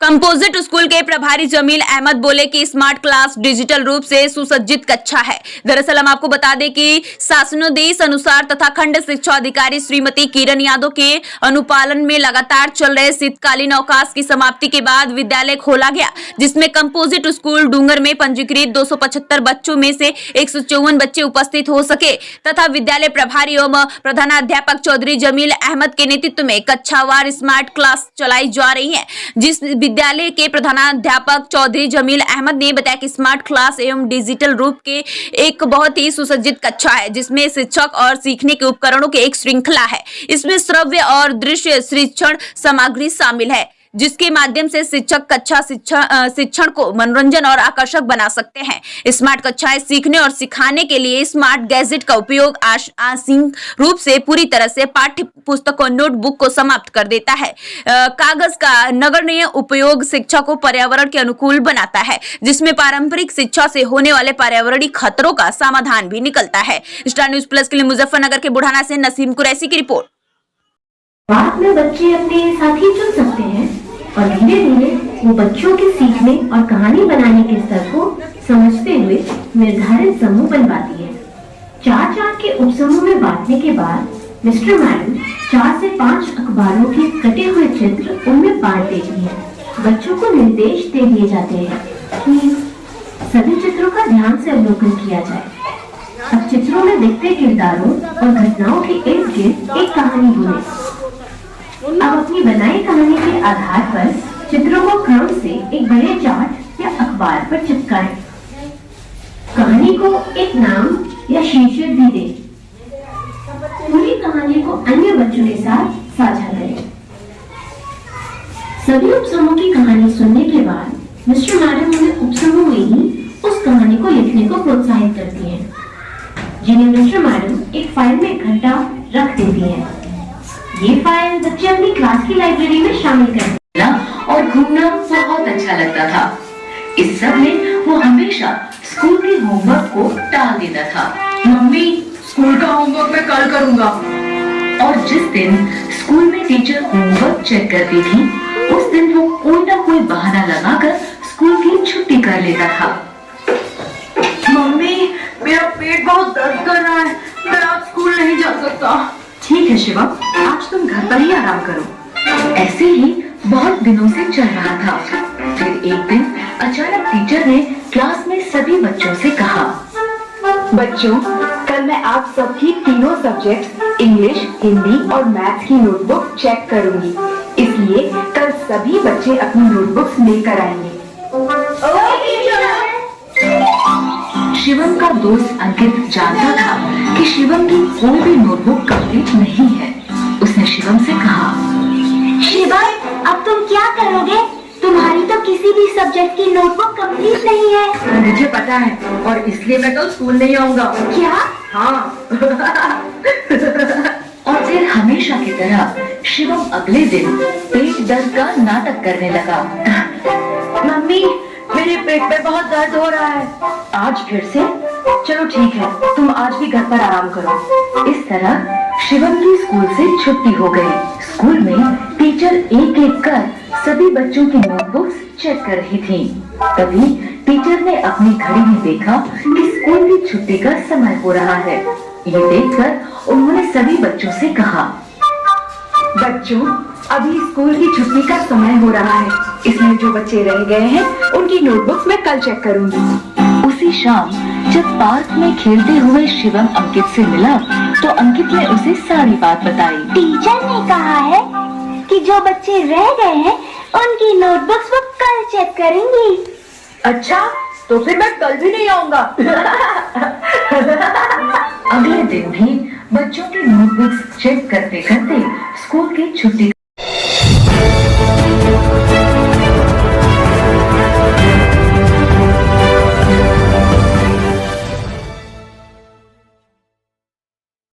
Composite school के प्रभारी जमील अहमद बोले कि स्मार्ट क्लास डिजिटल रूप से सुसज्जित कक्षा है। दरअसल हम आपको बता दें कि शासनादेश अनुसार तथा खंड शिक्षा अधिकारी श्रीमती किरण यादव के अनुपालन में लगातार चल रहे शीतकालीन अवकाश की समाप्ति के बाद विद्यालय खोला गया, जिसमें कंपोजिट स्कूल डूंगर में पंजीकृत 275 बच्चों में से 154 बच्चे उपस्थित हो सके तथा विद्यालय प्रभारी एवं प्रधानाध्यापक चौधरी जमील अहमद के नेतृत्व में कक्षावार स्मार्ट क्लास चलाई जा रही है। जिस विद्यालय के प्रधानाध्यापक चौधरी जमील अहमद ने बताया कि स्मार्ट क्लास एवं डिजिटल रूप के एक बहुत ही सुसज्जित कक्षा है, जिसमें शिक्षक और सीखने के उपकरणों की एक श्रृंखला है। इसमें श्रव्य और दृश्य शिक्षण सामग्री शामिल है, जिसके माध्यम से शिक्षक कक्षा शिक्षण को मनोरंजन और आकर्षक बना सकते हैं। स्मार्ट कक्षाएं सीखने और सिखाने के लिए स्मार्ट गैजेट का उपयोग आंशिक रूप से पूरी तरह से पाठ्य पुस्तक और नोटबुक को समाप्त कर देता है। कागज का नगण्य उपयोग शिक्षा को पर्यावरण के अनुकूल बनाता है, जिसमें पारंपरिक शिक्षा से होने वाले पर्यावरणीय खतरों का समाधान भी निकलता है। स्टार न्यूज प्लस के लिए मुजफ्फरनगर के बुढ़ाना से नसीम कुरैशी की रिपोर्ट। बाद में बच्चे अपने साथी चुन सकते हैं और धीरे धीरे वो बच्चों के सीखने और कहानी बनाने के स्तर को समझते हुए निर्धारित समूह बनवाती है। 4-4 के उपसमूह में बांटने के बाद मिस्टर मैडम 4 से 5 अखबारों के कटे हुए चित्र उनमें बांट देती है। बच्चों को निर्देश दे दिए जाते हैं कि सभी चित्रों का ध्यान से अवलोकन किया जाए। अब चित्रों में दिखते किरदारों और घटनाओं के इर्द गिर्द एक कहानी बुने। अब अपनी बनाई कहानी के आधार पर चित्रों को क्रम से एक बड़े चार्ट या अखबार पर चिपकाएं। कहानी को एक नाम या शीर्षक भी दें। पूरी कहानी को अन्य बच्चों के साथ साझा करें। सभी उपसमूह की कहानी सुनने के बाद मिस्टर मैडम उन्हें उपसमूह में ही उस कहानी को लिखने को प्रोत्साहित करती हैं, जिन्हें मिस्टर मैडम एक फाइल में इकट्ठा रख देती है। ये फाइल बच्चे अपनी क्लास की लाइब्रेरी में शामिल करते और घूमना बहुत अच्छा लगता था। इस सब में वो हमेशा स्कूल के होमवर्क को टाल देता था। मम्मी, स्कूल का होमवर्क मैं कल करूँगा। और जिस दिन स्कूल में टीचर होमवर्क चेक करती थी, उस दिन वो कोई ना कोई बहाना लगाकर स्कूल की छुट्टी कर लेता था। मम्मी, मेरा पेट बहुत दर्द कर रहा है, मैं आज स्कूल नहीं जा सकता। ठीक है शिवम, आज तुम घर पर ही आराम करो। ऐसे ही बहुत दिनों से चल रहा था। फिर एक दिन अचानक टीचर ने क्लास में सभी बच्चों से कहा, बच्चों, कल मैं आप सबकी तीनों सब्जेक्ट इंग्लिश, हिंदी और मैथ्स की नोटबुक चेक करूंगी, इसलिए कल सभी बच्चे अपनी नोटबुक्स लेकर आएंगे। शिवम का दोस्त अंकित जानता था कि शिवम की कोई भी नोटबुक कंप्लीट नहीं है। उसने शिवम से कहा, शिवम, अब तुम क्या करोगे? तुम्हारी तो किसी भी सब्जेक्ट की नोटबुक कंप्लीट नहीं है। मुझे पता है और इसलिए मैं कल स्कूल नहीं आऊँगा। क्या? हाँ। और फिर हमेशा की तरह शिवम अगले दिन पेट दर्द का नाटक करने लगा। मम्मी, मेरे पेट में बहुत दर्द हो रहा है। आज फिर से? चलो ठीक है, तुम आज भी घर पर आराम करो। इस तरह शिवम की स्कूल से छुट्टी हो गई। स्कूल में टीचर एक एक कर सभी बच्चों की नोटबुक्स चेक कर रही थी। तभी टीचर ने अपनी घड़ी में देखा कि स्कूल की छुट्टी का समय हो रहा है। ये देखकर उन्होंने सभी बच्चों से कहा, बच्चों, अभी स्कूल की छुट्टी का समय हो रहा है, इसलिए जो बच्चे रह गए हैं उनकी नोटबुक्स मैं कल चेक करूंगी। उसी शाम जब पार्क में खेलते हुए शिवम अंकित से मिला तो अंकित ने उसे सारी बात बताई। टीचर ने कहा है कि जो बच्चे रह गए हैं उनकी नोटबुक्स वो कल चेक करेंगी। अच्छा, तो फिर मैं कल भी नहीं आऊँगा। अगले दिन भी बच्चों की नोटबुक्स चेक करते करते स्कूल की छुट्टी